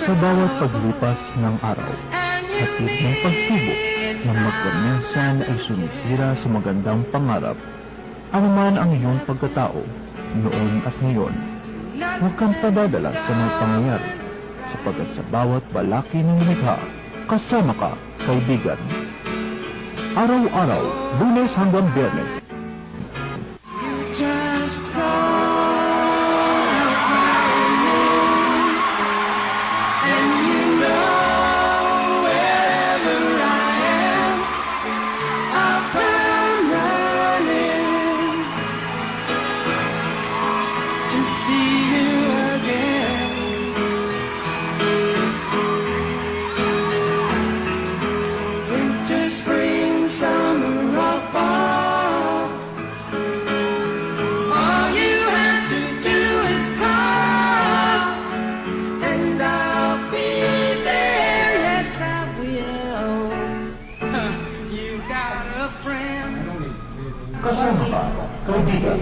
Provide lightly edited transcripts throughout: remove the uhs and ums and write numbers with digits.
Sa bawat paglipas ng araw, hatid ng pagtubo ng magkaminsan ay sumisira sa magandang pangarap. Ano man ang iyong pagkatao, noon at ngayon, huwag kang padadala sa mga pangyayari, sapagkat sa bawat balaki ng likha, kasama ka, kaibigan. Araw-araw, Lunes hanggang Biyernes, kasama ka, kaibigan.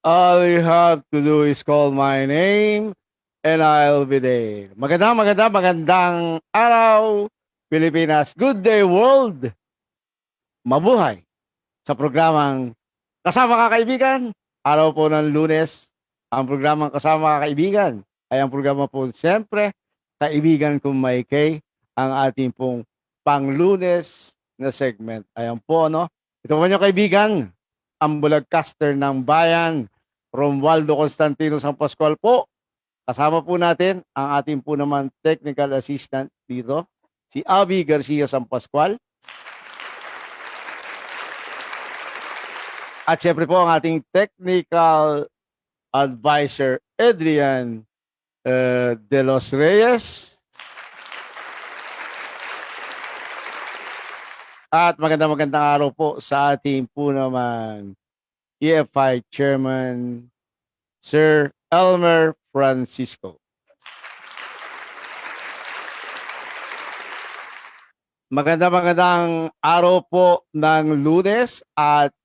All you have to do is call my name and I'll be there. Magandang araw, Pilipinas. Good day, world. Mabuhay sa programang Kasama Ka Kaibigan. Araw po ng Lunes, ang programang Kasama Ka Kaibigan ay ang programa po siyempre, Kaibigan Kung May Kay, ang ating pong pang-Lunes na segment. Ayan po, no? Ito po nyo kaibigan, ang bulagcaster ng bayan, Romualdo Constantino San Pascual po. Kasama po natin ang ating po naman technical assistant dito, si Abby Garcia San Pascual. At siyempre po ang ating technical advisor, Adrian De Los Reyes. At magandang araw po sa ating po naman EFI Chairman, Sir Elmer Francisco. Magandang araw po ng Lunes at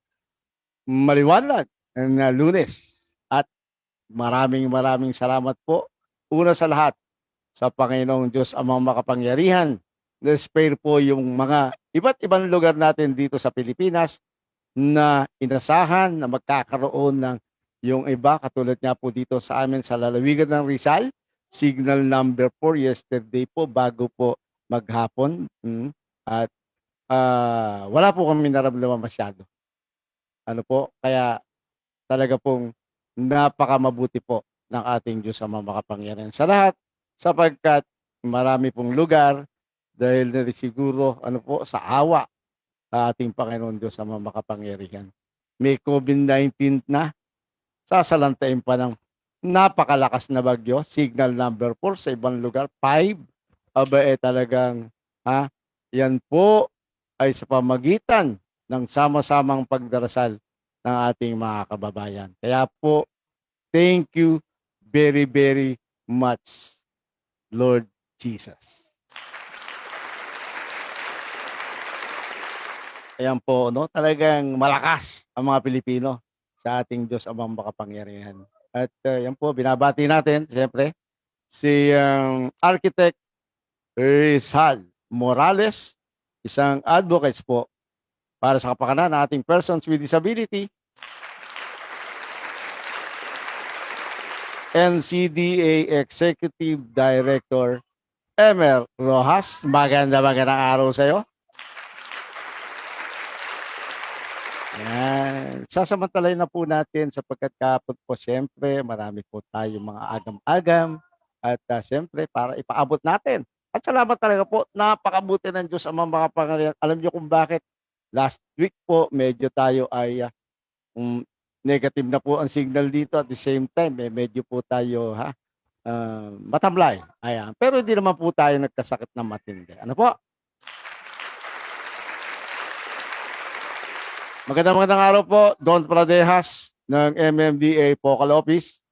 maliwanag na Lunes. At maraming salamat po. Una sa lahat, sa Panginoong Diyos Amang Makapangyarihan. Na-spare po yung mga iba't ibang lugar natin dito sa Pilipinas na inasahan na magkakaroon ng yung iba, katulad nga po dito sa amin sa lalawigan ng Rizal, signal number 4 yesterday po bago po maghapon. At wala po kami naramdaman masyado. Ano po, kaya talaga pong napakamabuti po ng ating Diyos sa makapangyarihan sa lahat, sapagkat marami pong lugar dahil na siguro ano po sa awa sa ating Panginoon Diyos sa makapangyarihan. May COVID-19 na, sasalantain pa ng napakalakas na bagyo, signal number 4 sa ibang lugar, 5. Aba talagang yan po ay sa pamagitan ng sama-samang pagdarasal ng ating mga kababayan. Kaya po, thank you very much, Lord Jesus. Ayan po, no? Talagang malakas ang mga Pilipino sa ating Diyos Amang Makapangyarihan. At yan po, binabati natin, siyempre, si Architect Rizal Morales, isang advocates po para sa kapakanan ng ating persons with disability. NCDA Executive Director Emer Rojas. Magandang araw sa iyo. Yan. Sasamantalayin na po natin sapagkat kapot po siyempre marami po tayong mga agam-agam at siyempre para ipaabot natin. At salamat talaga po, napakabuti ng Diyos ang mga pangyarihan. Alam niyo kung bakit last week po medyo tayo ay negative na po ang signal dito at the same time medyo po tayo matamlay. Ayan. Pero hindi naman po tayo nagkasakit ng matindi. Ano po? Magandang araw po, Don Pradejas ng MMDA Focal Office.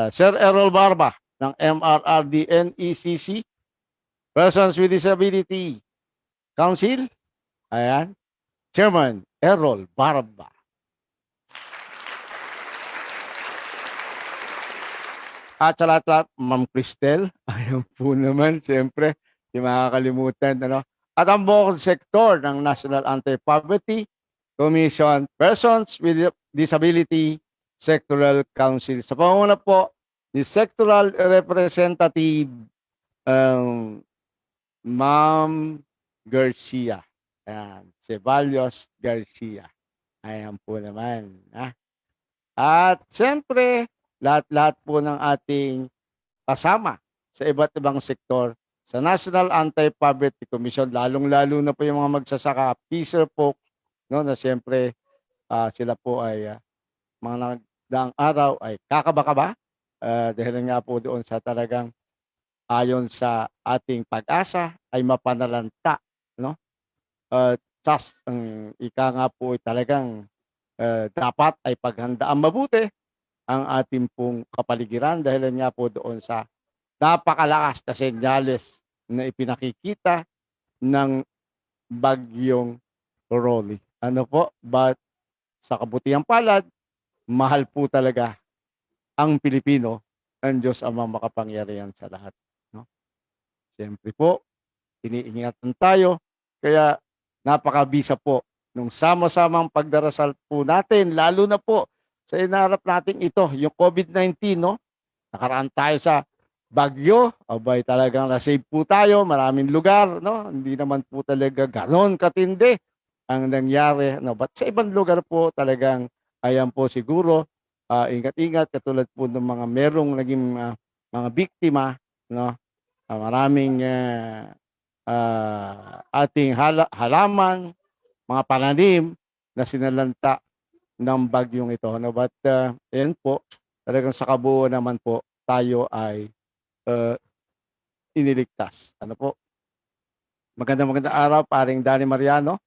Sir Errol Barba ng MRRD NECC. Persons with Disability Council, ayan, Chairman Errol Barba. At sa lahat, Ma'am Cristel, ayan po naman, siyempre, di makakalimutan, ano. At ang buong sektor ng National Anti-Poverty Commission, Persons with Disability Sectoral Council. Sa panguna po, ni Sectoral Representative Ma'am Garcia. Ayan, Ceballos Garcia. Ayan po naman. At siyempre, lahat-lahat po ng ating kasama sa iba't ibang sektor sa National Anti-Poverty Commission, lalong-lalo na po yung mga magsasaka, peacer folk, no, na siyempre sila po ay mga nagdaang araw ay kakaba-kaba dahil nga po doon sa talagang ayon sa ating pag-asa ay mapanalanta, no? Ang ika nga po ay talagang dapat ay paghandaan mabuti ang ating pong kapaligiran dahil nga po doon sa napakalakas na senyales na ipinakikita ng bagyong Rolly. Ano po? But sa kabutihang palad, mahal po talaga ang Pilipino ang Diyos Amang makapangyarihan sa lahat. No? Siyempre po, iniingatan tayo. Kaya napakabisa po nung sama-samang pagdarasal po natin, lalo na po sa inaharap natin ito, yung COVID-19, no? Nakaraan tayo sa bagyo, abay talagang na-save po tayo, maraming lugar, no? Hindi naman po talaga ganon katindi ang nangyari, no? But sa ibang lugar po talagang, ayan po siguro, ingat-ingat, katulad po ng mga merong naging mga biktima, no? Maraming ating halaman, mga pananim na sinalanta ng bagyong ito. No? But yan po, talagang sa kabuuan naman po, tayo ay iniligtas. Ano po? Magandang araw, paring Danny Mariano.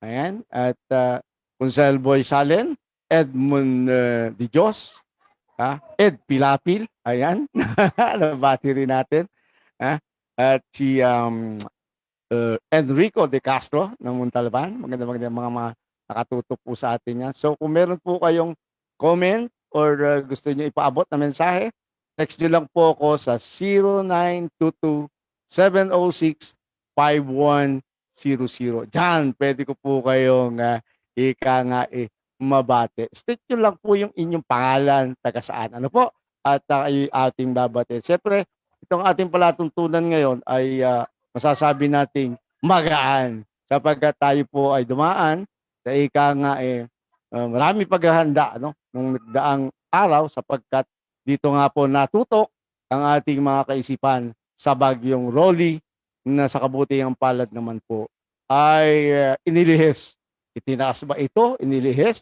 Ayan. At Consel Boy Salen, Edmund Di Dios, Ed Pilapil. Ayan. Nabati rin natin. At si Enrico De Castro ng Montalban. Magandang mga nakatutok po sa atin yan. So kung meron po kayong comment or gusto niyo ipaabot na mensahe, text nyo lang po ako sa 0922-706-5100. Diyan, pwede ko po kayong mabate. Stick nyo lang po yung inyong pangalan, taga saan. Ano po? At ating babate. Siyempre, itong ating palatuntunan ngayon ay masasabi nating magaan sapagkat tayo po ay dumaan sa marami paghahanda nung nagdaang araw sapagkat dito nga po natutok ang ating mga kaisipan sa bagyong Rolly na sa kabutihang palad naman po ay inilihis. Itinaas ba ito? Inilihis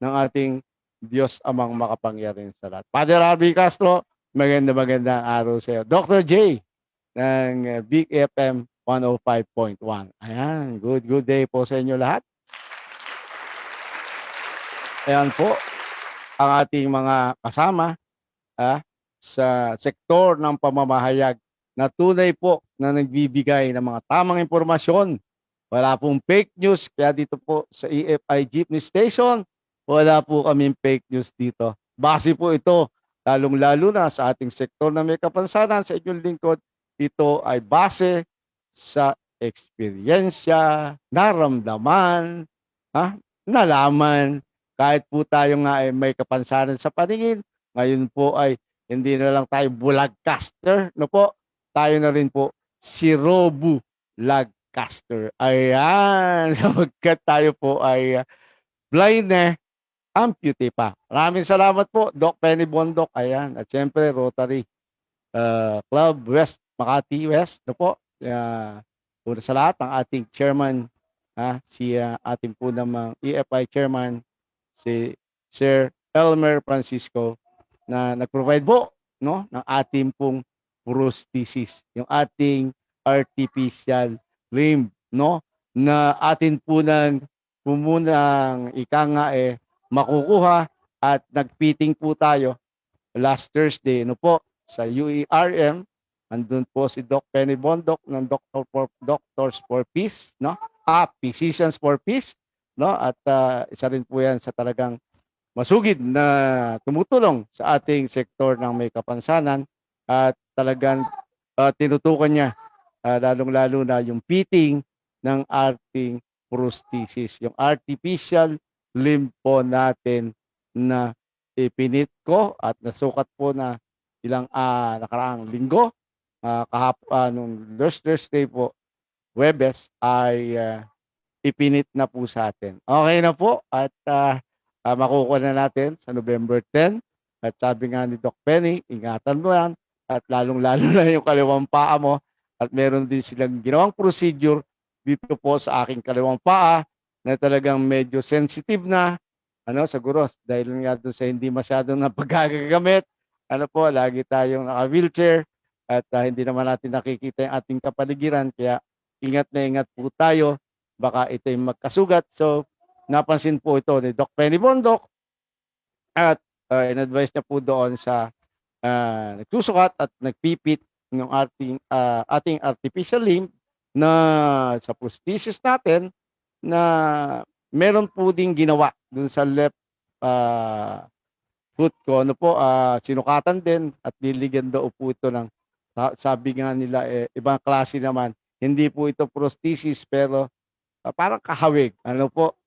ng ating Diyos Amang makapangyarihan sa lahat. Father Harvey Castro, magandang araw sa iyo. Dr. J ng Big FM 105.1. Ayan, good day po sa inyo lahat. Ayan po ang ating mga kasama sa sektor ng pamamahayag na tunay po na nagbibigay ng mga tamang impormasyon. Wala pong fake news, kaya dito po sa EFI Jeepney Station, wala po kaming fake news dito. Base po ito, lalong-lalo na sa ating sektor na may kapansanan sa inyong lingkod, ito ay base sa eksperyensya, naramdaman, nalaman, kahit po tayo nga ay may kapansanan sa paningin, ngayon po ay hindi na lang tayo bulagcaster, no po? Tayo na rin po si Robu Lagcaster. Ayan, sapagkat tayo po ay blind amputee pa. Maraming salamat po, Doc Penny Bondok. Ayan, at syempre Rotary Club West, Makati West, no po? Una sa lahat, ang ating chairman, si ating po namang EFI chairman, si Sir Elmer Francisco, na nag-provide po ng ating pong prosthesis, yung ating artificial limb, na atin po nang pumunang makukuha at nagpiting po tayo last Thursday, po, sa UERM Andun po si Doc Penny Bondok ng Doctors for Peace, no? Physicians for Peace, no? At isa rin po 'yan sa talagang masugid na tumutulong sa ating sektor ng may kapansanan at talagang tinutukan niya lalong-lalo na yung fitting ng ating prosthesis, yung artificial limb po natin na ipinit ko at nasukat po na ilang nakaraang linggo, nung Thursday po, Webes, ay ipinit na po sa atin. Okay na po at makukuha na natin sa November 10. At sabi nga ni Doc Penny, ingatan mo yan at lalong-lalo na yung kaliwang paa mo. At meron din silang ginawang procedure dito po sa aking kaliwang paa na talagang medyo sensitive na. Siguro dahil nga doon sa hindi masyadong napagagagamit. Po, lagi tayong naka-wheelchair at hindi naman natin nakikita yung ating kapaligiran. Kaya ingat na ingat po tayo. Baka ito yung magkasugat. So, napansin po ito ni Doc Penny Bondok at in-advise niya po doon sa nagsusukat at nagpipit ng ating artificial limb na sa prosthesis natin na meron po ding ginawa dun sa left foot ko. Sinukatan din at niligyan daw po ito ng sabi nga nila ibang klase naman. Hindi po ito prosthesis pero parang kahawig.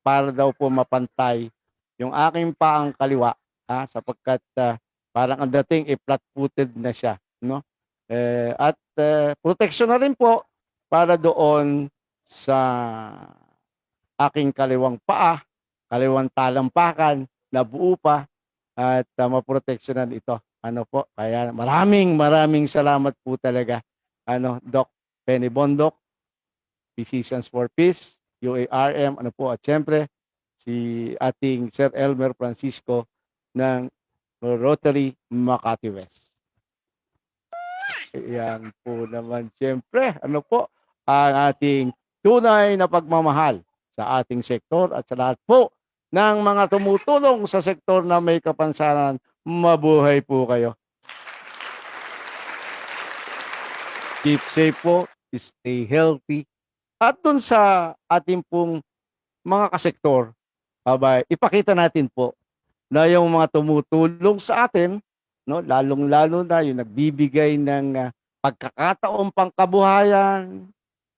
Para daw po mapantay yung aking paang kaliwa sapagkat parang ang dating flat-footed na siya, no? At protection na rin po para doon sa aking kaliwang paa, kaliwang talampakan na buo pa at maproteksyonan ito. Kaya maraming salamat po talaga Doc Penny Bondok, Physicians for Peace, UARM, at siyempre si ating Sir Elmer Francisco ng Rotary Makati West. Yan po naman siyempre, ang ating tunay na pagmamahal sa ating sektor at sa lahat po ng mga tumutulong sa sektor na may kapansanan. Mabuhay po kayo. Keep safe po, stay healthy. At dun sa ating pong mga kasektor, ipakita natin po na yung mga tumutulong sa atin, no, lalong-lalo na yung nagbibigay ng pagkakataong pangkabuhayan,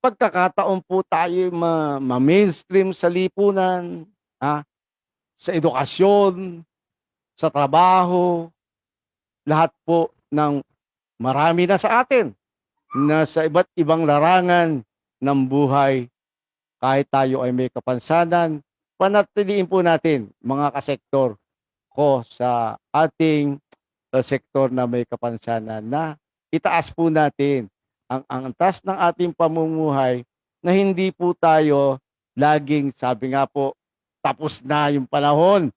pagkakataon po tayo ma-mainstream sa lipunan, sa edukasyon, sa trabaho, lahat po ng marami na sa atin na sa iba't ibang larangan ng buhay. Kahit tayo ay may kapansanan, panatiliin po natin mga kasektor ko sa ating sektor na may kapansanan na itaas po natin ang antas ng ating pamumuhay na hindi po tayo laging, sabi nga po, tapos na yung panahon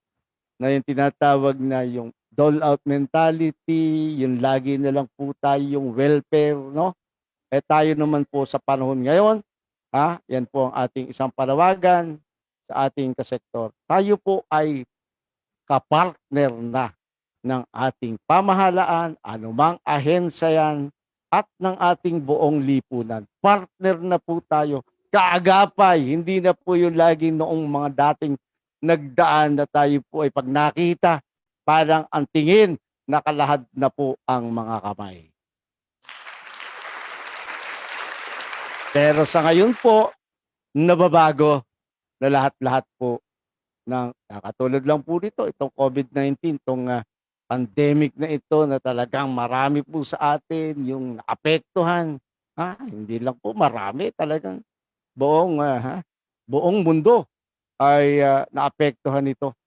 na yung tinatawag na yung dole out mentality, yung lagi na lang po tayo yung welfare, no? Tayo naman po sa panahon ngayon, yan po ang ating isang panawagan sa ating kasektor. Tayo po ay kapartner na ng ating pamahalaan, anumang ahensya yan, at ng ating buong lipunan. Partner na po tayo. Kaagapay, hindi na po yung lagi noong mga dating nagdaan na tayo po ay pag nakita, parang ang tingin, nakalahad na po ang mga kamay. Pero sa ngayon po, nababago na lahat-lahat po ng katulad lang po dito, itong COVID-19, itong pandemic na ito na talagang marami po sa atin yung naapektuhan. Hindi lang po marami, talagang buong mundo ay naapektuhan ito.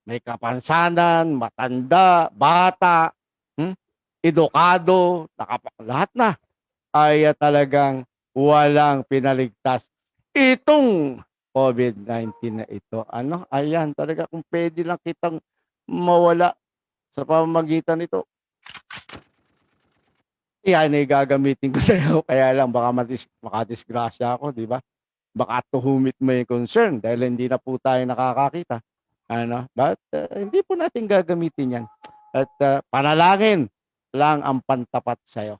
May kapansanan, matanda, bata, edukado, lahat na ay talagang walang pinaligtas. Itong COVID-19 na ito, ayan, talaga kung pwede lang kitang mawala sa pamamagitan nito, yan ay gagamitin ko sa iyo. Kaya lang baka makadisgrasya ako, di ba? Baka tuhumit mo yung concern dahil hindi na po tayo nakakakita. But hindi po natin gagamitin yan. At panalangin lang ang pantapat sa iyo.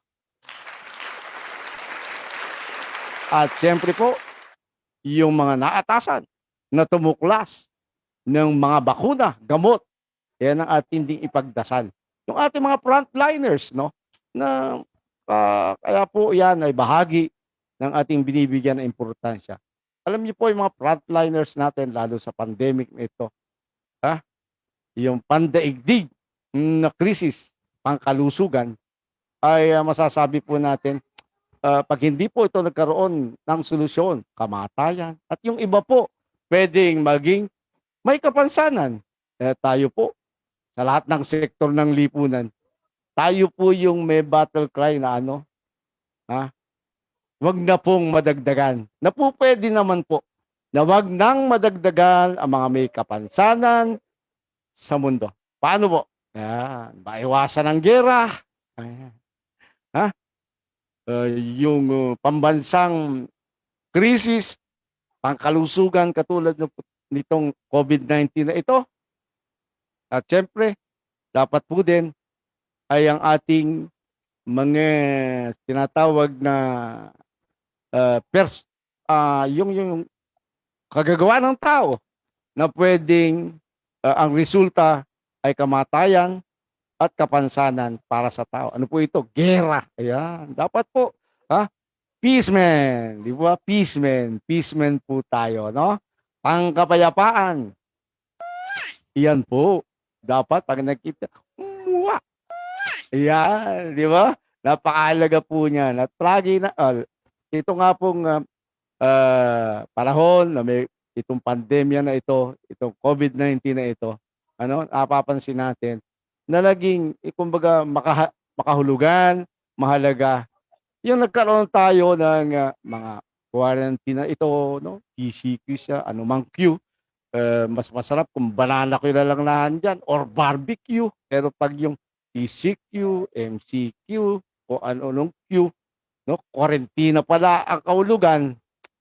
At siyempre po, yung mga naatasan na tumuklas ng mga bakuna, gamot, yan ang ating ding ipagdasal. Yung ating mga frontliners, no? Na kaya po yan ay bahagi ng ating binibigyan ng importansya. Alam niyo po yung mga frontliners natin, lalo sa pandemic na ito, ha? Yung pandaigdig na krisis, pangkalusugan, ay masasabi po natin, pag hindi po ito nagkaroon ng solusyon, kamatayan. At yung iba po, pwedeng maging may kapansanan. Tayo po, sa lahat ng sektor ng lipunan, tayo po yung may battle cry na ano, ha? Wag na pong madagdagan. Na po pwede naman po na wag nang madagdagan ang mga may kapansanan sa mundo. Paano po? Yan, maiwasan ang gera. Ayan. Ha? Yung pambansang krisis, pangkalusugan katulad nitong COVID-19 na ito. At syempre, dapat po din ay ang ating mga tinatawag na yung kagagawa ng tao na pwedeng ang resulta ay kamatayan at kapansanan para sa tao. Ano po ito? Gera. Ayan. Dapat po, ha? Peaceman. Di ba? Peaceman. Peaceman po tayo, no? Pangkapayapaan. Iyan po. Dapat pag nakita, umuwa. Ayan. Di ba? Napakahalaga po niya. At lagi na, ito nga pong panahon na may itong pandemya na ito, itong COVID-19 na ito, ano, napapansin natin na naging, kumbaga, makahulugan, mahalaga. Yung nagkaroon tayo ng mga quarantine na ito, no? PCQ siya, anumang Q, mas masarap kung banana Q na lang dyan or barbecue. Pero pag yung PCQ, MCQ, o ano-anong Q, no? Quarantine pala ang kahulugan,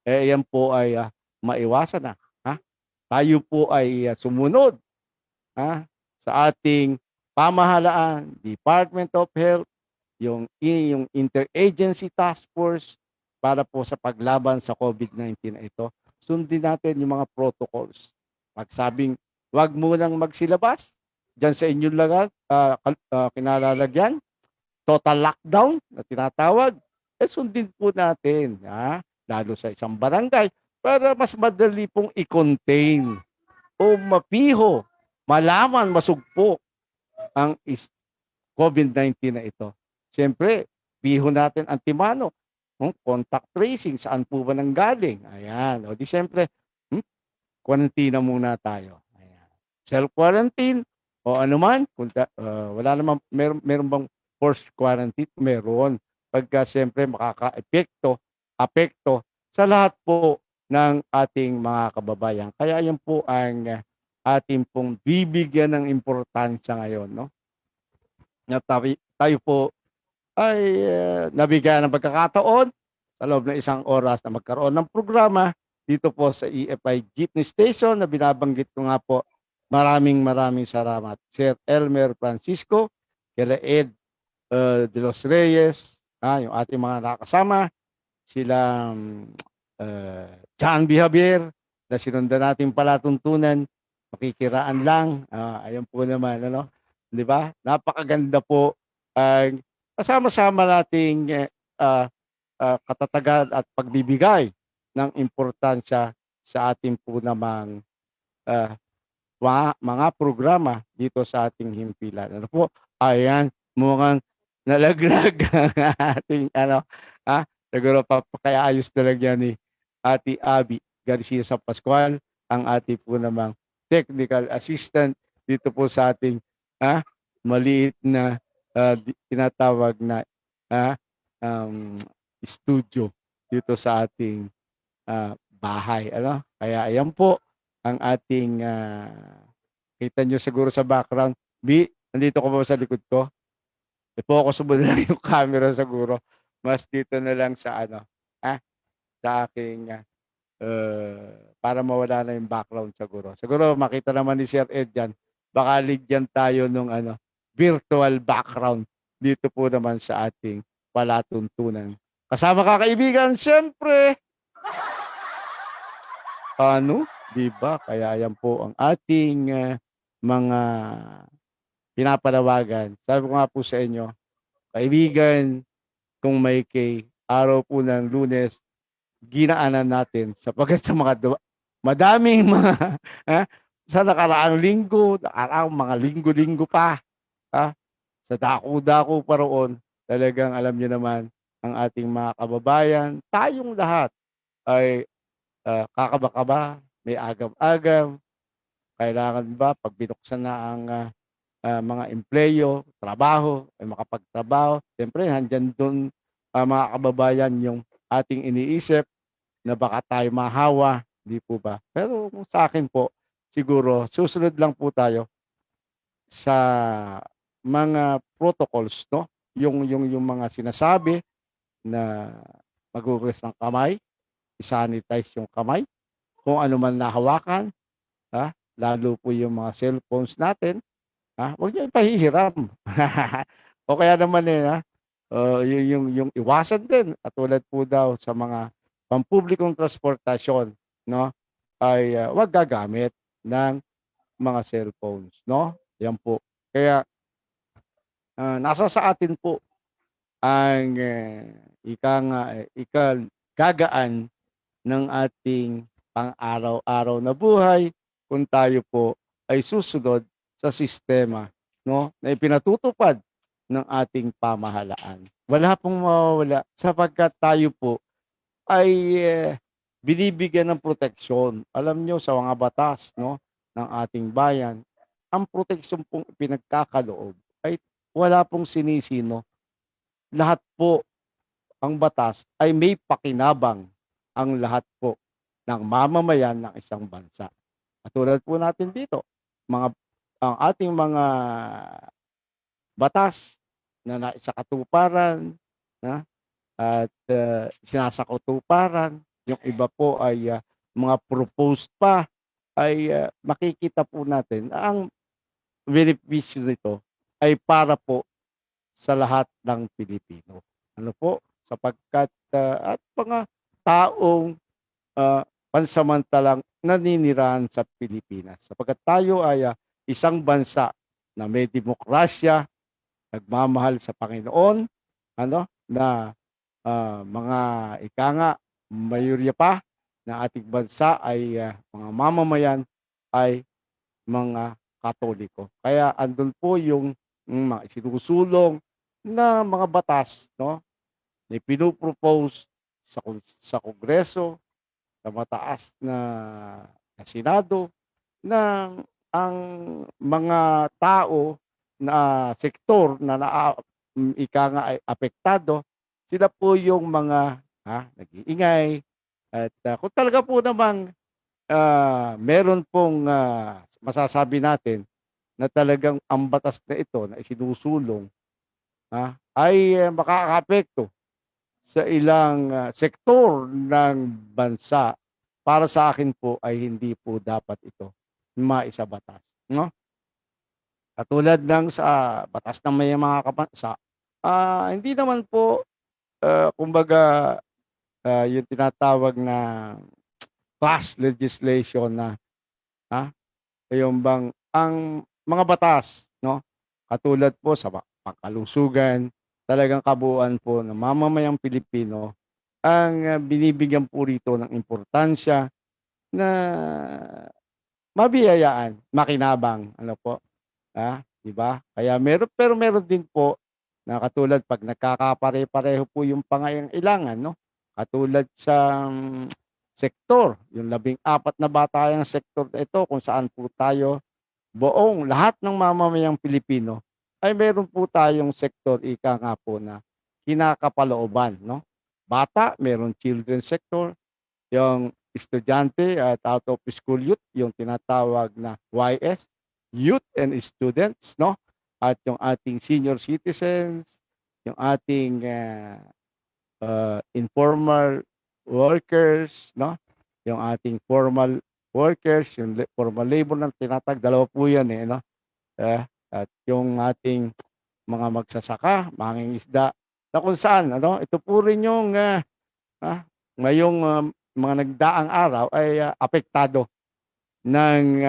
yan po ay maiwasan na. Ha? Tayo po ay sumunod, ha? Sa ating pamahalaan, Department of Health, yung Interagency Task Force para po sa paglaban sa COVID-19 na ito. Sundin natin yung mga protocols. Magsabing, wag munang magsilabas dyan sa inyong lagat, kinalalagyan, total lockdown na tinatawag, sundin po natin, ha? Lalo sa isang barangay, para mas madali pong i-contain o mapiho, malaman, masugpo ang COVID-19 na ito. Siyempre, piho natin antimano, contact tracing, saan po ba nanggaling? Ayan. O di siyempre, quarantine muna tayo. Ayan. Self-quarantine o anuman, wala naman, meron bang forced quarantine? Meron. Pagka siyempre apekto sa lahat po ng ating mga kababayan. Kaya yan po ang ating pong bibigyan ng importansya ngayon, no? Na tayo po ay nabigyan ng pagkakataon sa loob ng isang oras na magkaroon ng programa dito po sa EFI Jeepney Station na binabanggit ko nga po. Maraming salamat. Sir Elmer Francisco, kila Ed de los Reyes, yung ating mga nakasama, sila John B. Javier, na sinundan natin palatuntunan, makikiraan lang. Ayun po naman, ano? Di ba? Napakaganda po ang kasama-sama nating katatagan at pagbibigay ng importansya sa ating po namang mga programa dito sa ating himpilan. Ano po? Ayan, mukhang nalaglag ang ating siguro kaya ayos na lang yan ni Ate Abby Garcia sa Pascual, ang ating po namang technical assistant dito po sa ating maliit na tinatawag na studio dito sa ating bahay. Ano? Kaya ayan po ang ating kita nyo siguro sa background. B, nandito ko ba sa likod ko? I-focus mo na lang yung camera siguro. Mas dito na lang sa sa aking para mawala na yung background siguro. Siguro makita naman ni Sir Ed dyan. Baka ligyan tayo nung virtual background dito po naman sa ating palatuntunan. Kasama ka kaibigan, siyempre, Ano, 'di ba? Kaya yan po ang ating mga pinapanawagan. Sabi ko nga po sa inyo, kaibigan, kung may kay araw po ng Lunes, ginaanan natin sapagkat sa mga madaming mga ah, sa nakaraang linggo, nakaraang mga linggo-linggo pa, ah, sa dako-dako pa roon, talagang alam niyo naman ang ating mga kababayan, tayong lahat ay kakaba-kaba, may agam-agam, kailangan ba 'pag binuksan na ang mga empleyo, trabaho, ay makapagtrabaho. Siyempre nandiyan dun, mga kababayan, yung ating iniisip na baka tayo mahawa, 'di po ba? Pero kung sa akin po, siguro susunod lang po tayo sa mga protocols, no? Yung mga sinasabi na maghuhugas ng kamay, i-sanitize yung kamay, kung ano man nahawakan, lalo po yung mga cellphones natin. Huwag niyo ipahihiram. O kaya naman, yung iwasan din katulad po daw sa mga pampublikong transportasyon, 'no, ay, 'wag gagamit ng mga cellphones, 'no? 'Yan po. Kaya, nasa sa atin po ang, ika nga, ikagagaan ng ating pang-araw-araw na buhay kung tayo po ay susunod sa sistema, 'no, na ipinatutupad ng ating pamahalaan. Wala pong mawawala sapagkat tayo po ay, binibigyan ng proteksyon. Alam niyo sa mga batas, 'no, ng ating bayan, ang proteksyon pong ipinagkakaloob ay wala pong sinisino. Lahat po ang batas ay may pakinabang ang lahat po ng mamamayan ng isang bansa. Katulad po natin dito, mga ang ating mga batas na naisakatuparan, na at sinasakatuparan, yung iba po ay mga proposed pa, ay makikita po natin na ang benepisyo nito ay para po sa lahat ng Pilipino. Ano po? Sapagkat at mga taong pansamantalang naninirahan sa Pilipinas. Sapagkat tayo ay isang bansa na may demokrasya, nagmamahal sa Panginoon, ano, na mga ika nga, mayurya pa na ating bansa ay mga mamamayan ay mga Katoliko. Kaya andun po yung mga isinusulong na mga batas, no, na pinopropose sa Kongreso, sa mataas na Senado, na ang mga tao na sektor na ika nga ay apektado, sila po yung mga nag-iingay at kung talaga po namang meron pong masasabi natin na talagang ang batas na ito na isinusulong ay makakaapekto sa ilang sektor ng bansa, para sa akin po ay hindi po dapat ito maisabatas, 'no? Katulad ng sa batas ng may mga kabansa, hindi naman po, kumbaga, yung tinatawag na class legislation na, yung bang ang mga batas, 'no, katulad po sa pangkalusugan, talagang kabuuan po ng mamamayang Pilipino ang binibigyan po rito ng importansya na mabiyayaan, makinabang, ano po, 'di ba? Kaya meron din po na katulad 'pag nagkakapare-pareho po yung pangangailangan, 'no? Katulad sa sektor, yung 14 na batayang sektor na ito kung saan po tayo, buong lahat ng mamamayang Pilipino, ay meron po tayong sektor ika nga po na kinakapalooban, 'no? Bata, meron children's sector, yung estudyante at out of school youth, yung tinatawag na YS, youth and students, 'no? At yung ating senior citizens, yung ating informal workers, 'no? Yung ating formal workers, yung formal labor na tinatag, dalawa po 'yan, no? At yung ating mga magsasaka, mangingisda, na kung saan ano, ito po rin yung ngayong mga nagdaang araw ay apektado ng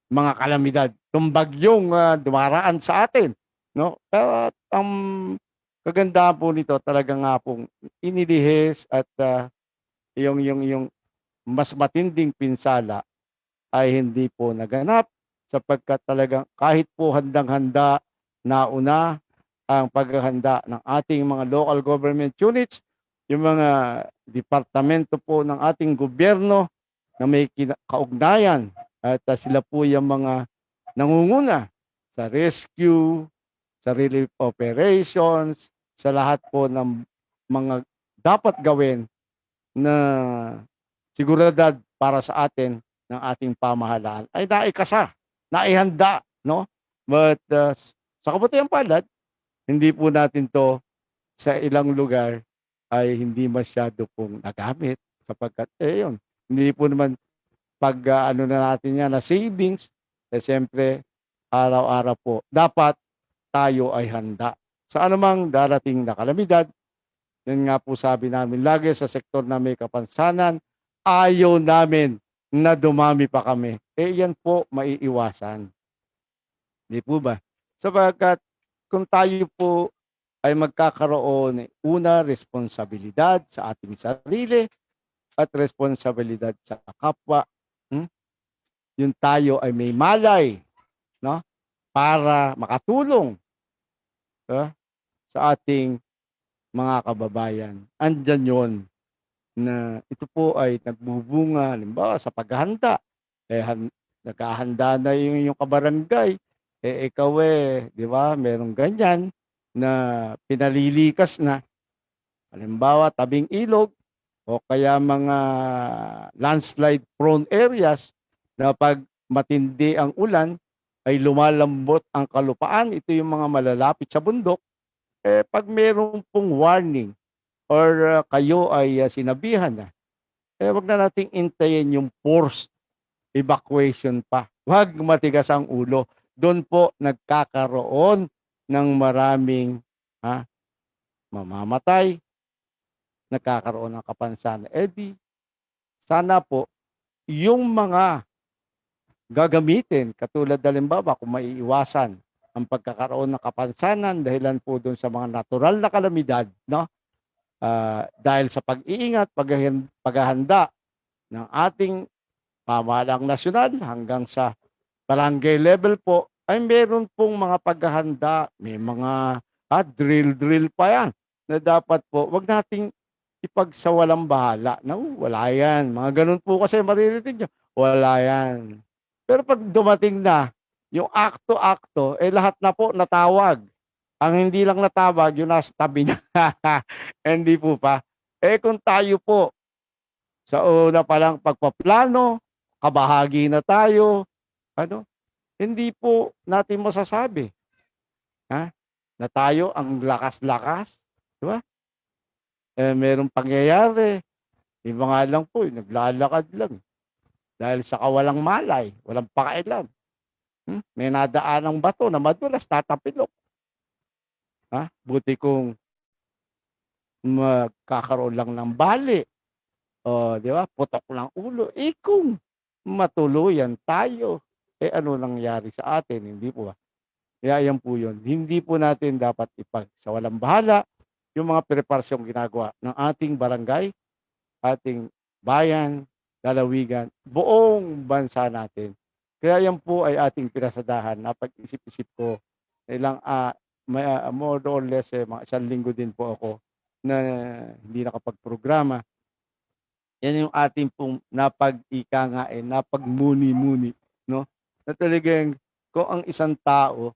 mga kalamidad, ng bagyong dumaraan sa atin, no? Pero ang kagandahan po nito talaga nga pong inilihis at yung mas matinding pinsala ay hindi po naganap sapagkat talagang kahit po handang-handa nauna ang paghahanda ng ating mga local government units, yung mga departamento po ng ating gobyerno na may kaugnayan at sila po yung mga nangunguna sa rescue, sa relief operations, sa lahat po ng mga dapat gawin na seguridad para sa atin ng ating pamahalaan ay naikasa, naihanda, no? But sa kabutihan palad, hindi po natin to sa ilang lugar ay hindi masyado pong nagamit sapagkat yun, hindi po naman pag ano na natin yan na savings, siyempre araw-araw po dapat tayo ay handa sa anumang darating na kalamidad. Yun nga po sabi namin lagi sa sektor na may kapansanan, ayaw namin na dumami pa kami. Yan po maiiwasan. Di po ba? Sapagkat kung tayo po ay magkakaroon una responsibilidad sa ating sarili at responsibilidad sa kapwa, yung tayo ay may malay, no? Para makatulong sa ating mga kababayan. Andyan yon na ito po ay nagbubunga, halimbawa sa paghahanda. Naghahanda na yung kabarangay. Ikaw di ba, merong ganyan na pinalilikas na. Halimbawa, tabing ilog o kaya mga landslide prone areas na pag matindi ang ulan ay lumalambot ang kalupaan. Ito yung mga malalapit sa bundok. Pag merong pong warning or kayo ay sinabihan na, wag na nating intayin yung forced evacuation pa. Wag matigas ang ulo. Doon po nagkakaroon ng maraming mamamatay, nagkakaroon ng kapansanan. Sana po yung mga gagamitin, katulad halimbawa kung maiiwasan ang pagkakaroon ng kapansanan dahilan po doon sa mga natural na kalamidad, no? Dahil sa pag-iingat, paghahanda ng ating pamahalaang nasyonal hanggang sa barangay level po, ay meron pong mga paghahanda, may mga drill pa yan na dapat po, wag nating ipagsawalang bahala. No, wala yan. Mga ganun po kasi maririnig nyo. Wala yan. Pero pag dumating na, yung akto-akto, lahat na po natawag. Ang hindi lang natawag, yung nasa tabi niya. Hindi po pa. Kung tayo po, sa una pa lang pagpaplano, kabahagi na tayo, hindi po natin masasabi na tayo ang lakas-lakas. Di ba? Merong pangyayari. Iba nga lang po, naglalakad lang. Dahil sa kawalang malay, walang pakailan. May nadaan ng bato na madulas, tatapilok. Buti kung magkakaroon lang ng bali. Di ba? Putok lang ulo. Kung matuluyan tayo, ano nangyari sa atin? Hindi po ba? Kaya yan po yun. Hindi po natin dapat ipagsawalang bahala yung mga preparasyong ginagawa ng ating barangay, ating bayan, lalawigan, buong bansa natin. Kaya yan po ay ating pinasadahan. Napag-isip-isip ko, more or less, mga 1 linggo din po ako na hindi nakapagprograma. Yan yung ating pong napag-ikangain, napagmuni-muni, no? Na talagang kung ang isang tao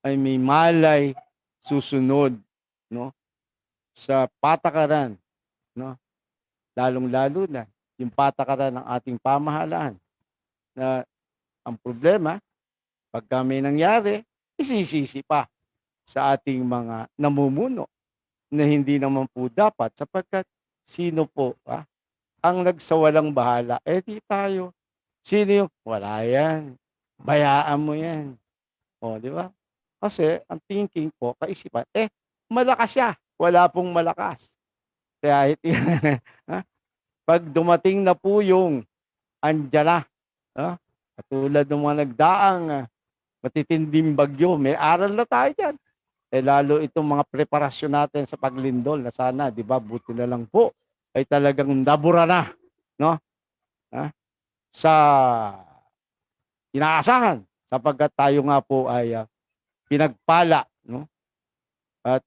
ay may malay susunod, no, sa patakaran, no, lalong-lalo na yung patakaran ng ating pamahalaan, na ang problema pagka may nangyari, isisisi pa sa ating mga namumuno na hindi naman po dapat sapagkat sino po ang nagsawalang bahala? Di tayo. Sino yung wala yan, bayaan mo yan, di ba? Kasi ang thinking po, kaisipan, malakas siya. Wala pong malakas. Kaya Pag dumating na po yung andyan na, ah, katulad ng mga nagdaang matitinding bagyo, may aral na tayo dyan. Lalo itong mga preparasyon natin sa paglindol na sana, di ba, buti na lang po ay talagang nabura na, no? Ah, sa inaasahan sapagkat tayo nga po ay pinagpala, no? At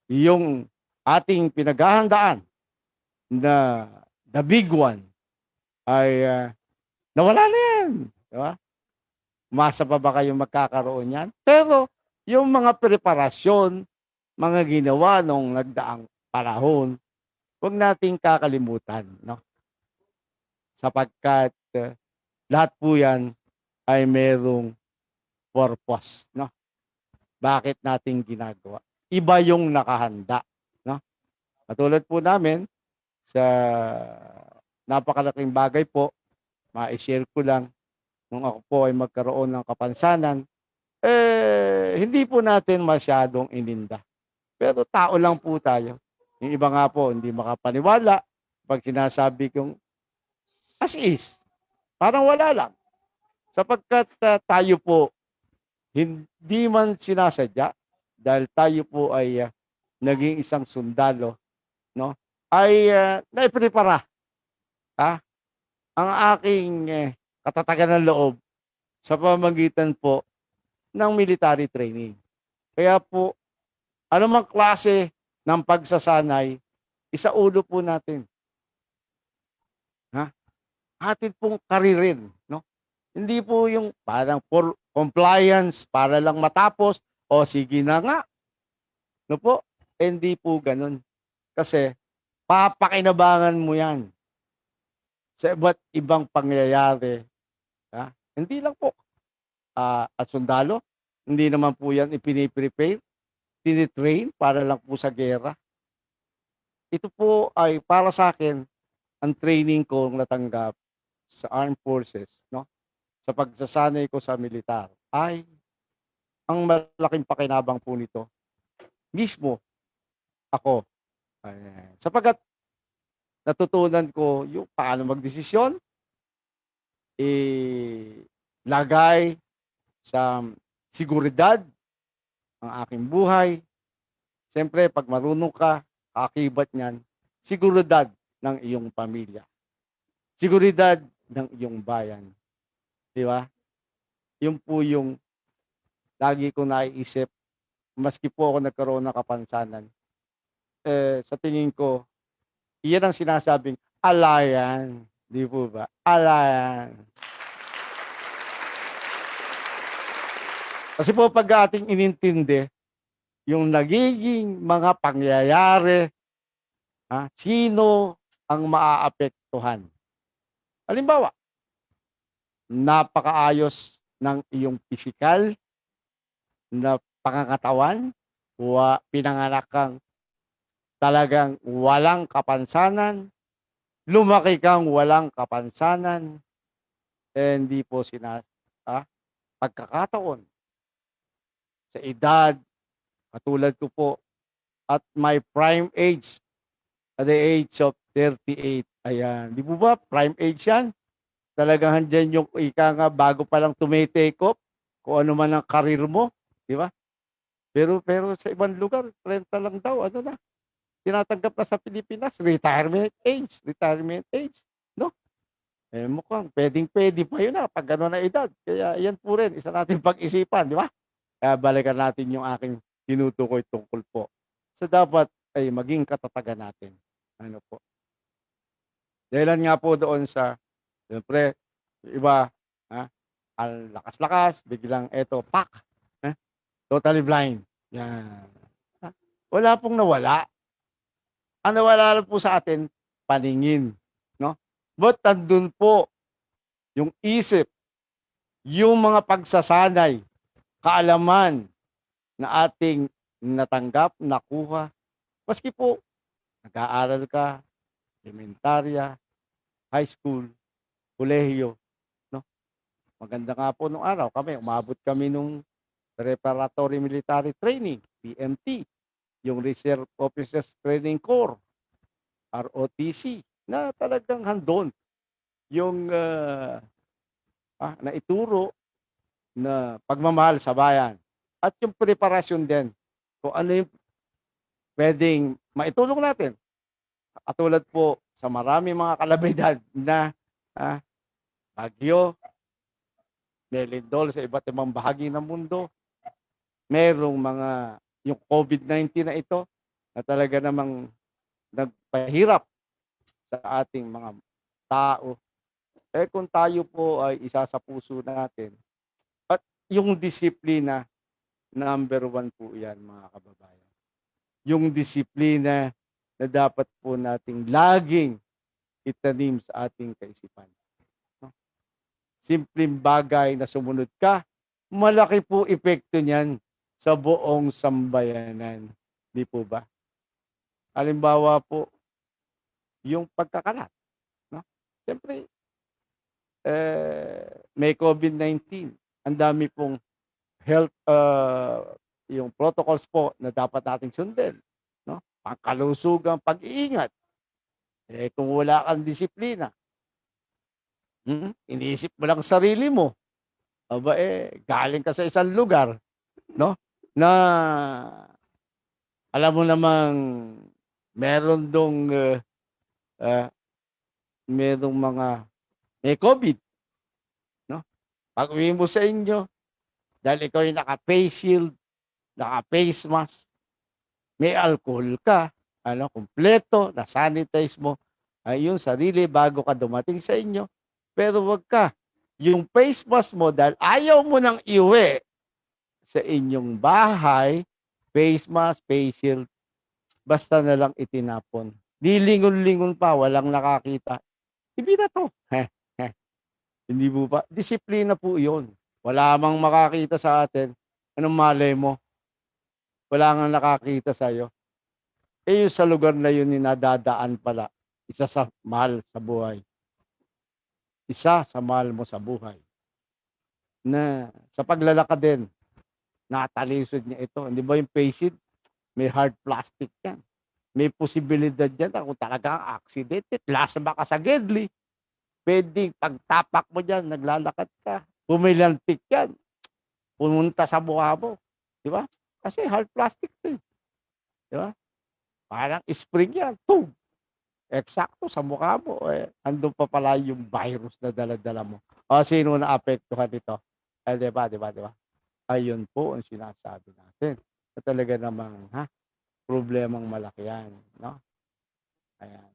yung ating pinaghahandaan na the big one ay nawala na yan. Di ba? Umasa pa ba kayo magkakaroon yan? Pero yung mga preparasyon, mga ginawa nung nagdaang panahon, huwag nating kakalimutan, no? Sapagkat lahat po yan ay merong purpose, no? Bakit natin ginagawa? Iba yung nakahanda, no? Katulad po namin sa napakalaking bagay po, ma-share ko lang nung ako po ay magkaroon ng kapansanan, hindi po natin masyadong ininda. Pero tao lang po tayo. Yung iba nga po, hindi makapaniwala pag sinasabi kong as is. Parang wala lang. Sapagkat tayo po, hindi man sinasadya, dahil tayo po ay naging isang sundalo, no? Ay naiprepara ang aking katatagan ng loob sa pamamagitan po ng military training. Kaya po, anumang klase ng pagsasanay, isaulo po natin. Ha? Atin pong karirin, no? Hindi po yung parang for compliance para lang matapos o sige na nga. No po? Hindi po ganun. Kasi papakinabangan mo yan sa iba't ibang pangyayari. Ha? Hindi lang po at sundalo. Hindi naman po yan ipiniprepare, tinitrain para lang po sa gera. Ito po ay para sa akin ang training ko natanggap sa armed forces, no? Sa pagsasanay ko sa militar ay ang malaking pakinabang po nito mismo ako. Sapagkat natutunan ko yung paano magdesisyon, lagay sa seguridad ang aking buhay. Siyempre, pag marunong ka, kakibat niyan, seguridad ng iyong pamilya. Seguridad ng iyong bayan. Di ba? Yun po yung lagi ko naiisip, maski po ako nagkaroon ng kapansanan. Sa tingin ko, iyan ang sinasabing alayan. Di po ba? Alayan. Kasi po pag ating inintindi, yung nagiging mga pangyayari, sino ang maaapektuhan. Halimbawa, napakaayos ng iyong pisikal na pangangatawan, pinanganak kang talagang walang kapansanan, lumaki kang walang kapansanan, hindi po pagkakataon sa edad, katulad ko po, at my prime age, at the age of 38, ayan, di po ba, prime age yan? Talagang handyan yung ika nga bago pa lang tumitake off, kung ano man ang karir mo, di ba? Pero sa ibang lugar, 30 lang daw, ano na, tinatanggap na sa Pilipinas, retirement age, no? Mukhang pwede pa yun pag gano'n na edad. Kaya yan po rin, isa natin pag-isipan, di ba? Kaya balikan natin yung aking tinutukoy tungkol po. So dapat ay maging katatagan natin. Ano po? Dahilan nga po doon sa, siyempre, iba, ang lakas-lakas, biglang eto, pak, totally blind. Yan. Wala pong nawala. Ang nawala lang po sa atin, paningin. No? But nandun po yung isip, yung mga pagsasanay, kaalaman na ating natanggap, nakuha. Maski po, nag-aaral ka, elementarya, high school, kolehiyo. No? Maganda nga po nung araw umabot kami nung Preparatory Military Training, PMT, yung Reserve Officers Training Corps, ROTC. na talagang handon yung naituro na pagmamahal sa bayan at yung preparasyon din kung ano yung pwedeng maitulong natin. Katulad po sa marami mga kalamidad na ah, bagyo, may lindol sa iba't ibang bahagi ng mundo. Merong mga yung COVID-19 na ito na talaga namang nagpahirap sa ating mga tao. Eh kung tayo po ay isa sa puso natin at yung disiplina, number one po yan mga kababayan. Yung disiplina na dapat po nating laging itanim sa ating kaisipan. No? Simpleng bagay na sumunod ka, malaki po epekto niyan sa buong sambayanan. Di po ba? Halimbawa po, yung pagkakalat. No? Siyempre, may COVID-19. Ang dami pong health, yung protocols po na dapat nating sundin. No? Pangkalusugang pag-iingat. Eh, kung wala kang disiplina, iniisip mo lang sarili mo. Aba galing ka sa isang lugar, no? Na alam mo namang meron dong merong mga may COVID, no? Pag-uwi mo sa inyo, dahil ikaw ay naka-face shield, naka-face mask, may alcohol ka, ano, kumpleto, na-sanitize mo ay yung sarili bago ka dumating sa inyo. Pero wag ka, yung face mask mo dahil ayaw mo nang iuwi sa inyong bahay, face mask, face shield, basta na lang itinapon. Di lingon-lingon pa, walang nakakita. Ibinato. Hindi po ba? Disiplina po yun. Wala mang makakita sa atin. Anong malay mo? Wala nga nakakita sa'yo. Eh yung sa lugar na yun, ninadadaan pala. Isa sa mahal sa buhay. Isa sa mahal mo sa buhay. Na sa paglalakad din, natalisod niya ito. Hindi ba yung patient? May hard plastic yan. May posibilidad yan na kung talagang accident, lasa ba ka sa gedli? Pwedeng pagtapak mo dyan, naglalakad ka. Pumilantik yan. Pumunta sa mukha mo. Di ba? Kasi hard plastic to. Di ba? Parang spring yan. Boom! Eksakto sa mukha mo. Andun pa pala yung virus na dala-dala mo. O sino na apektuhan nito? Di ba? Di ba? Di ba? Ayun po ang sinasabi natin. Na talaga namang, problemang malaki yan. No? Ayan.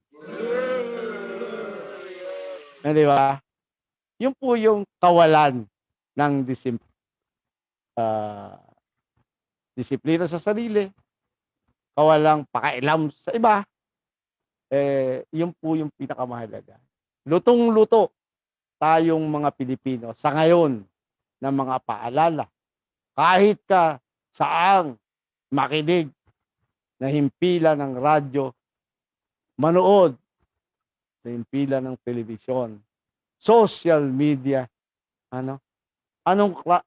Di ba? Yun po yung kawalan ng disiplina sa sarili, kawalang pakailam sa iba, yun po yung pinakamahalaga. Lutong-luto tayong mga Pilipino sa ngayon ng mga paalala. Kahit ka saang makinig na himpila ng radyo, manood sa himpila ng telebisyon, social media,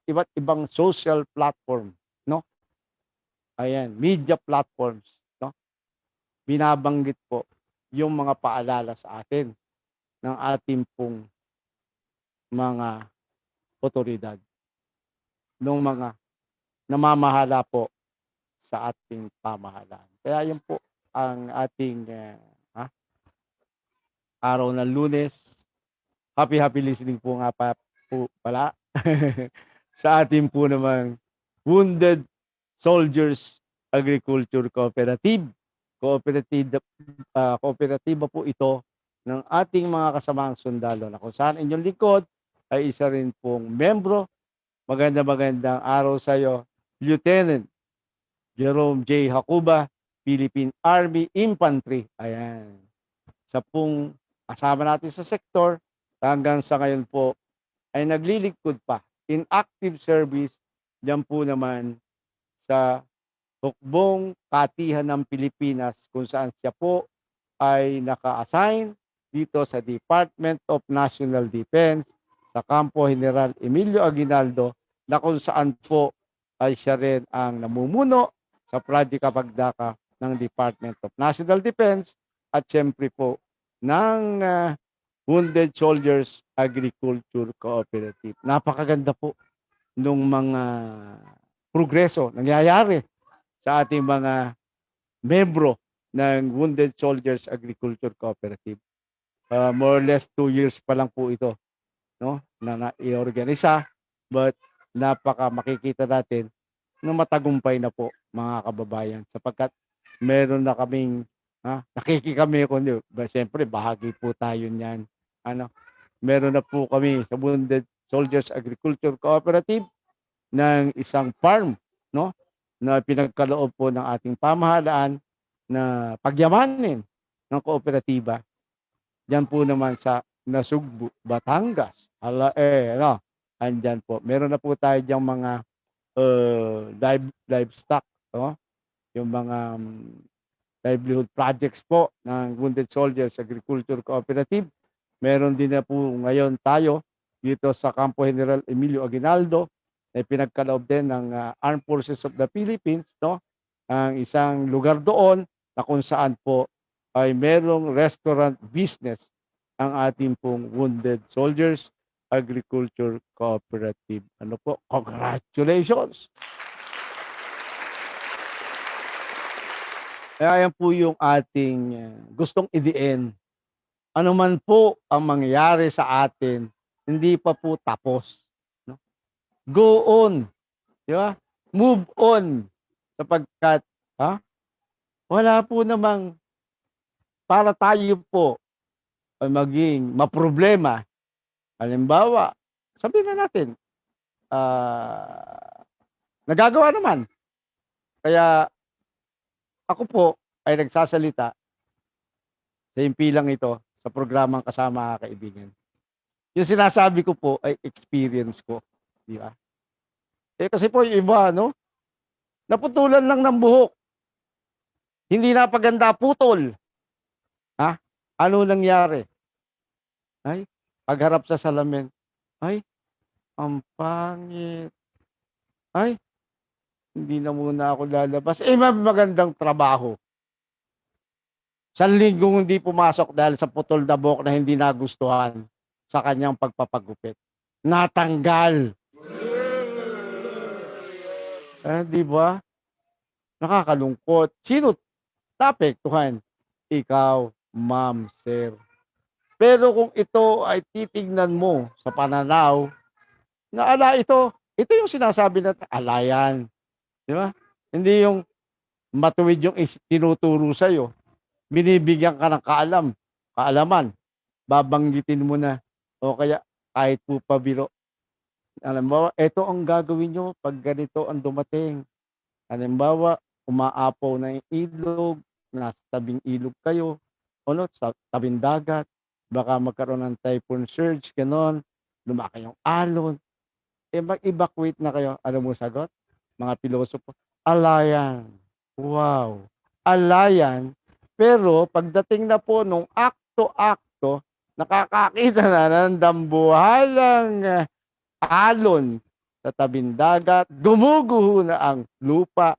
iba't ibang social platform, no? Ayan, media platforms, no? Binabanggit po yung mga paalala sa atin ng ating pong mga otoridad, ng mga namamahala po sa ating pamahalaan. Kaya yun po ang ating araw ng Lunes. Happy listening po nga po pala sa ating po namang Wounded Soldiers Agriculture Cooperative. Kooperatiba po ito ng ating mga kasamaang sundalo na kung saan inyong likod ay isa rin pong membro. Magandang araw sa iyo, Lieutenant Jerome J. Hakuba, Philippine Army Infantry. Ayan. Sa pong kasama natin sa sektor, hanggang sa ngayon po ay naglilingkod pa in active service diyan po naman sa hukbong katihan ng Pilipinas kung saan siya po ay naka-assign dito sa Department of National Defense sa Campo General Emilio Aguinaldo na kung saan po ay siya rin ang namumuno sa Project Kapagdaka ng Department of National Defense at siyempre po ng Wounded Soldiers Agriculture Cooperative. Napakaganda po nung mga progreso nangyayari sa ating mga membro ng Wounded Soldiers Agriculture Cooperative. More or less 2 years pa lang po ito, no, na i-organisa, but makikita natin na matagumpay na po, mga kababayan, sapagkat meron na kaming nakikikami kundi siyempre bahagi po tayo niyan. Meron na po kami sa Wounded Soldiers Agriculture Cooperative ng isang farm, no, na pinagkaloob po ng ating pamahalaan na pagyamanin ng kooperatiba. Diyan po naman sa Nasugbu, Batangas. Andyan po. Meron na po tayo diyang mga livestock, no? Yung mga livelihood projects po ng Wounded Soldiers Agriculture Cooperative. Meron din na po ngayon tayo dito sa Campo General Emilio Aguinaldo na pinagkaloob din ng Armed Forces of the Philippines, no? Ang isang lugar doon na kung saan po ay merong restaurant business ang ating pong Wounded Soldiers Agriculture Cooperative. Ano po? Congratulations! Kaya yan po yung ating gustong idiin. Ano man po ang mangyayari sa atin, hindi pa po tapos. No? Go on. Di ba? Move on. Sapagkat, wala po namang para tayo po ay maging maproblema. Halimbawa, sabihin na natin, nagagawa naman. Kaya, ako po ay nagsasalita sa impilang ito sa programang Kasama Kaibigan. Yung sinasabi ko po ay experience ko. Di ba? Kasi po yung iba, no? Naputulan lang ng buhok. Hindi napaganda, putol. Ano nangyari? Ay, pagharap sa salamin. Ay, ang pangit. Ay, hindi na muna ako lalabas. Magandang trabaho. 1 linggong hindi pumasok dahil sa putol na buhok na hindi nagustuhan sa kanyang pagpapagupit. Natanggal. Di ba? Nakakalungkot. Sino naapektuhan? Ikaw, ma'am, sir. Pero kung ito ay titignan mo sa pananaw na ito yung sinasabi na alayan. Di ba? Hindi yung matuwid yung tinuturo sa'yo. Binibigyan ka ng kaalaman. Babanggitin mo na. O kaya kahit po pabiro. Halimbawa, ito ang gagawin nyo pag ganito ang dumating. Halimbawa, umaapaw na yung ilog, nasa tabing ilog kayo, sa tabing dagat, baka magkaroon ng typhoon surge, ganon, lumaki yung alon, mag-evacuate na kayo. Ano mo sagot? Mga pilosopo, alayan. Wow. Alayan. Pero pagdating na po nung akto-akto, nakakakita na ng dambuhalang alon sa tabing dagat, gumuguho na ang lupa,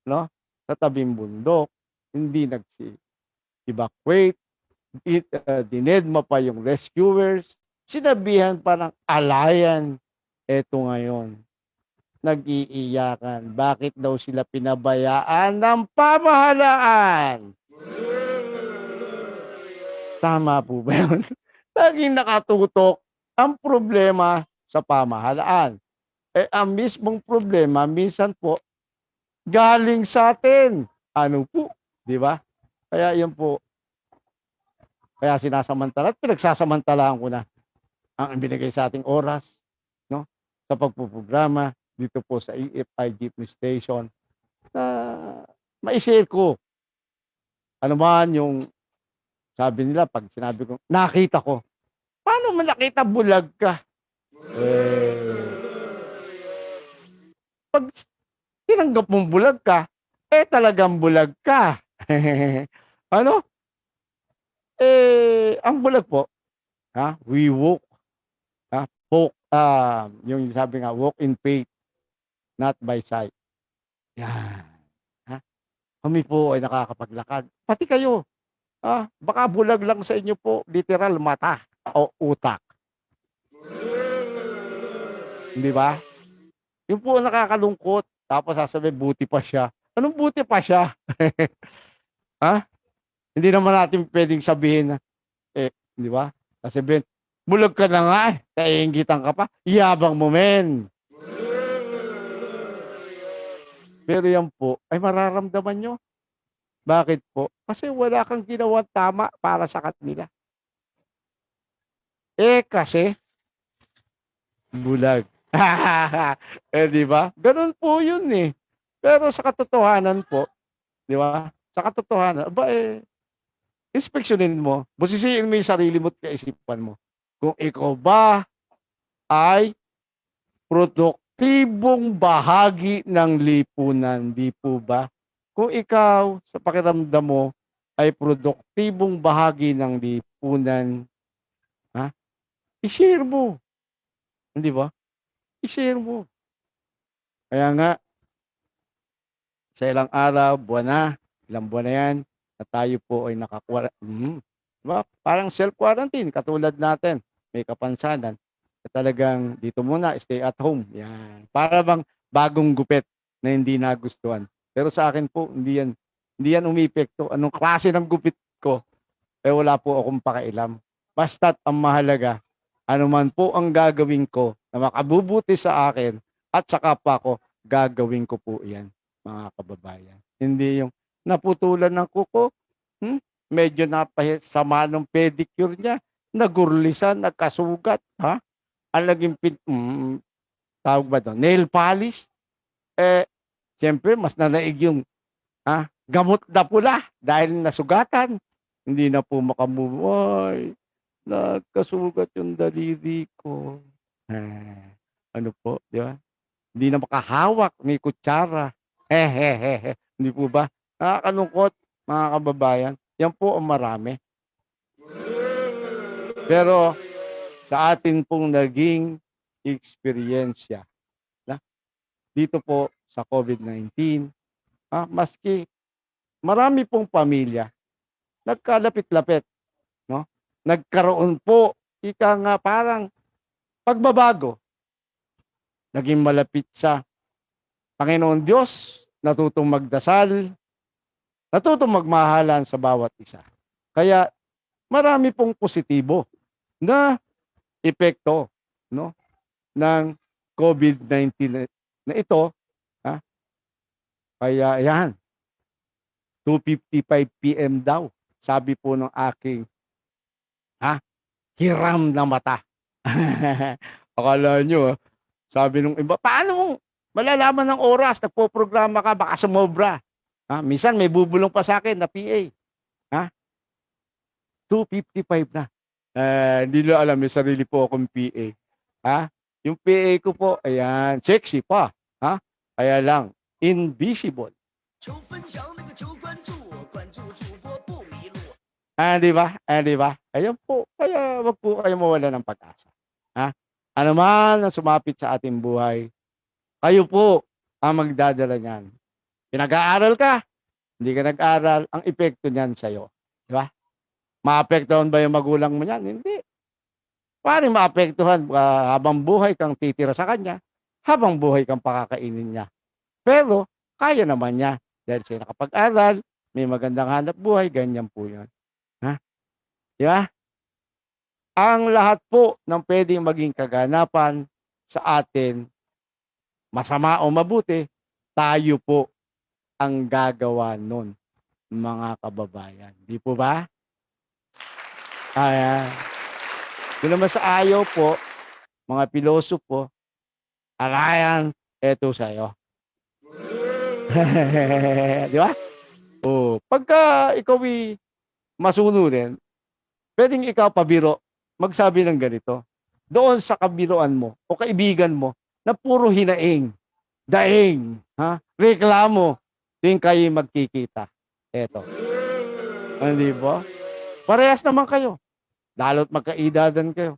no? Sa tabing bundok, hindi nag-evacuate, dinedma pa yung rescuers, sinabihan pa ng alayan. Eto ngayon, nag-iiyakan. Bakit daw sila pinabayaan ng pamahalaan? Tama po ba yun? Laging nakatutok ang problema sa pamahalaan. Ang mismong problema, minsan po, galing sa atin. Ano po? Di ba? Kaya yun po. Kaya sinasamantala at pinagsasamantalaan ko na ang binigay sa ating oras, no? Sa pagpuprograma dito po sa EFI Jeepney Station na ma-share ko. Ano man yung sabi nila pag sinabi ko, nakita ko. Paano mo nakita bulag ka? Pag tinanggap mong bulag ka, talagang bulag ka. Ano? Ang bulag po, we walk, yung sabi nga, walk in faith, not by sight. Yan. Kami po ay nakakapaglakad. Pati kayo. Baka bulag lang sa inyo po, literal mata o utak. Di ba? Yung po ang nakakalungkot. Tapos sasabihin, buti pa siya. Anong buti pa siya? ha? Hindi naman natin pwedeng sabihin na, di ba? Sasabihin, bulag ka na nga kaiingitan ka pa. Yabang mo, men. Pero yan po, ay mararamdaman nyo. Bakit po? Kasi wala kang ginawang tama para sa kanila. Kasi, bulag. Di ba? Ganun po yun eh. Pero sa katotohanan po, di ba? Sa katotohanan, inspeksyonin mo, busisiin mo yung sarili mo at kaisipan mo. Kung ikaw ba ay produktibong bahagi ng lipunan, di po ba? Kung ikaw, sa pakiramdam mo, ay produktibong bahagi ng lipunan, i-share mo. Hindi ba? I-share mo. Kaya nga, sa ilang araw, ilang buwan na yan, na tayo po ay nakakuha. Diba? Parang self-quarantine, katulad natin, may kapansanan. Talagang dito muna, stay at home. Yan. Para bang bagong gupit na hindi nagustuhan. Pero sa akin po, hindi yan umipekto. Anong klase ng gupit ko, wala po akong pakailam. Basta't ang mahalaga, anuman po ang gagawin ko na makabubuti sa akin at sa kapwa ko, gagawin ko po yan, mga kababayan. Hindi yung naputulan ng kuko, medyo napasama ng pedicure niya, nagurlisan, nagkasugat, ang laging tawag ba doon? Nail polish. Siyempre, mas nanaig yung gamot na pula dahil nasugatan. Hindi na po makamove. Nagkasugat yung daliri ko. Ano po, di ba? Hindi na makahawak, may kutsara. Hindi po ba? Nakakalungkot, mga kababayan. Yan po ang marami. Pero, sa atin pong naging eksperyensya dito po sa COVID-19, maski marami pong pamilya nagkalapit-lapit, no? Nagkaroon po parang pagbabago. Naging malapit sa Panginoon Diyos, natutong magdasal, natutong magmahalan sa bawat isa. Kaya marami pong positibo na epekto, no, ng COVID-19 na ito. Kaya yan, 2:55 PM daw, sabi po ng aking hiram na mata. Akala nyo, sabi nung iba, paano mong malalaman ng oras, nagpo-programa ka, baka sumobra. Minsan may bubulong pa sa akin na PA. 2:55 na. Hindi nila alam, yung sarili po akong PA. Yung PA ko po, ayan, sexy pa. Kaya lang, invisible. Di ba? Di ba? Ayun po. Kaya wag po kayo mawala ng pag-asa. Ano man ang sumapit sa ating buhay, kayo po ang magdadala niyan. Pinag-aaral ka, hindi ka nag-aral, ang epekto niyan sa'yo. Di ba? Maapektuhan ba yung magulang mo niyan? Hindi. Paring maapektuhan habang buhay kang titira sa kanya, habang buhay kang pakakainin niya. Pero, kaya naman niya. Dahil siya nakapag-aral, may magandang hanap buhay, ganyan po yun. Di ba? Ang lahat po ng pwedeng maging kaganapan sa atin, masama o mabuti, tayo po ang gagawa nun, mga kababayan. Di po ba? Doon naman sa ayaw po, mga pilosopo, alayan, eto sa'yo. Di ba? Pagka ikaw masunurin, pwedeng ikaw pabiro, magsabi ng ganito. Doon sa kabiroan mo o kaibigan mo na puro hinaing, daing, reklamo, din kayo magkikita. Eto. Hindi ba? Parehas naman kayo. Lalo't magkaidadan kayo.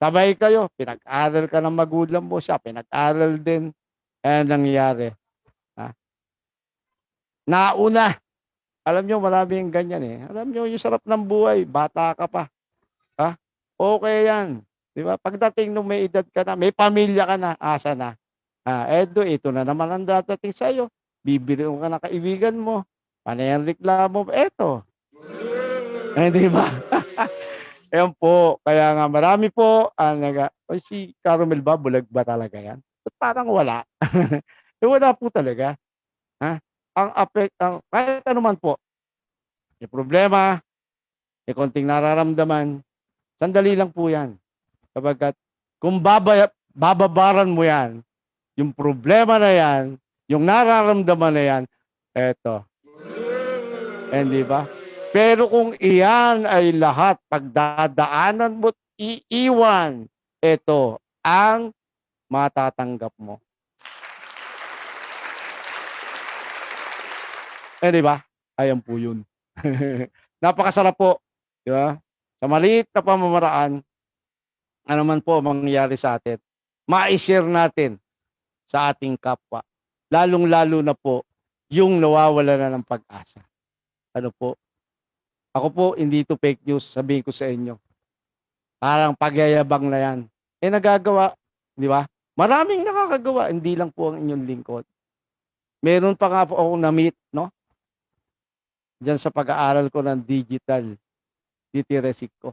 Sabay kayo, pinag-aral ka ng magulang mo, siya pinag-aral din. Nangyari. Nauna Alam nyo, marami yung ganyan eh. Alam nyo, yung sarap ng buhay, bata ka pa. Ha? Okay yan. Di ba? Pagdating nung may edad ka na, may pamilya ka na, asa na. Edo, ito na naman ang dadating sa'yo. Bibili ka na kaibigan mo. Panay ang reklamo. Eto. Di ba? Ayan po. Kaya nga marami po si Carmel ba, bulag ba talaga yan? Ba't parang wala? Wala po talaga. Ha? Kahit ano man po, may problema, may konting nararamdaman, sandali lang po yan. Kapagkat kung bababaran mo yan, yung problema na yan, yung nararamdaman na yan, eto. Hindi ba? Pero kung iyan ay lahat pagdadaanan mo't iiwan, ito ang matatanggap mo. Di ba? Ayan po yun. Napakasarap po. Di ba? Sa maliit na pamamaraan, ano man po mangyayari sa atin, ma-share natin sa ating kapwa. Lalong-lalo na po yung nawawala na ng pag-asa. Ano po? Ako po, hindi ito fake news, sabihin ko sa inyo. Parang pagyayabang na yan. Nagagawa, di ba? Maraming nakakagawa, hindi lang po ang inyong lingkod. Meron pa nga po akong na-meet, no? Diyan sa pag-aaral ko ng digital literacy ko,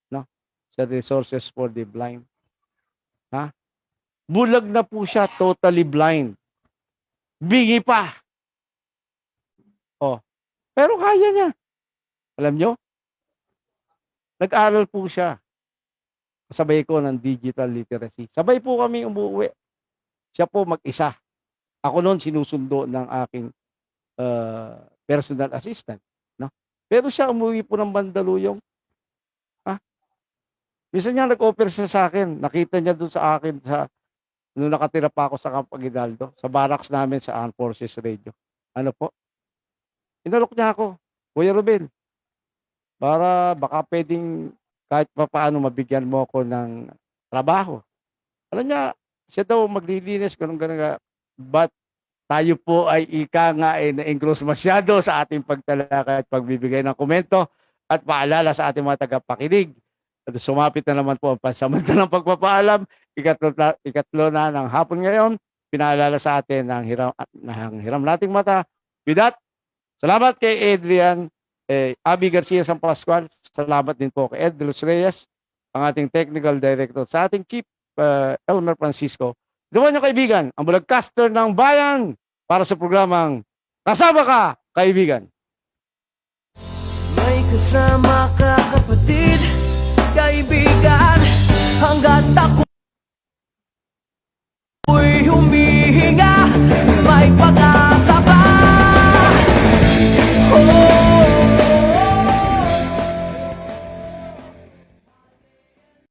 no? Sa Resources for the Blind. Ha? Bulag na po siya, totally blind. Bingi pa. Pero kaya niya. Alam nyo? Nag-aral po siya. Kasabay ko ng digital literacy. Sabay po kami umuwi. Siya po mag-isa. Ako noon sinusundo ng aking personal assistant. No? Pero siya umuwi po ng Mandaluyong. Minsan niya nag-offer siya sa akin. Nakita niya doon sa akin nung nakatira pa ako sa Camp Aguinaldo, sa barracks namin sa Armed Forces Radio. Ano po? Inalok niya ako, Kuya Ruben, para baka pwedeng kahit pa paano mabigyan mo ako ng trabaho. Alam niya, siya daw maglilinis, ganun. But tayo po ay na-engross masyado sa ating pagtalakay at pagbibigay ng komento at paalala sa ating mga tagapakinig. At sumapit na naman po ang pansamantalang pagpapaalam. Ikatlo na ng hapon ngayon, pinaalala sa atin ng hiram nating mata. With that, salamat kay Adrian, Abby Garcia San Pascual. Salamat din po kay Ed De Los Reyes, ang ating technical director. Sa ating chief, Elmer Francisco. Diba niyo kaibigan, ang bulagcaster ng bayan para sa programang Kasama Ka, Kaibigan. May kasama ka kapatid.